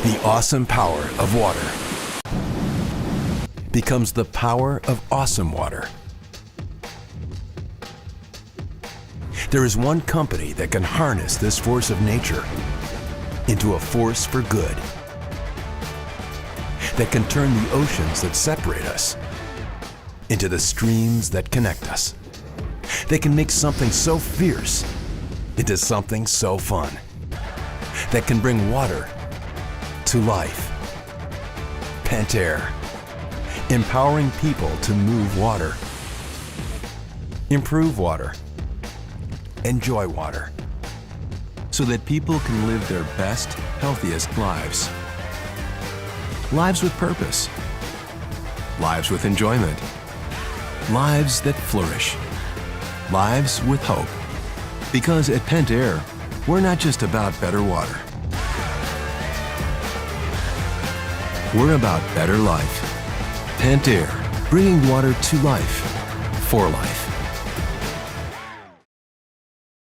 The awesome power of water becomes the power of awesome water. There is one company that can harness this force of nature into a force for good, that can turn the oceans that separate us into the streams that connect us. They can make something so fierce into something so fun, that can bring water to life. Pentair, empowering people to move water, improve water, enjoy water, so that people can live their best, healthiest lives. Lives with purpose, lives with enjoyment, lives that flourish, lives with hope. Because at Pentair, we're not just about better water. We're about better life. Pentair, bringing water to life, for life.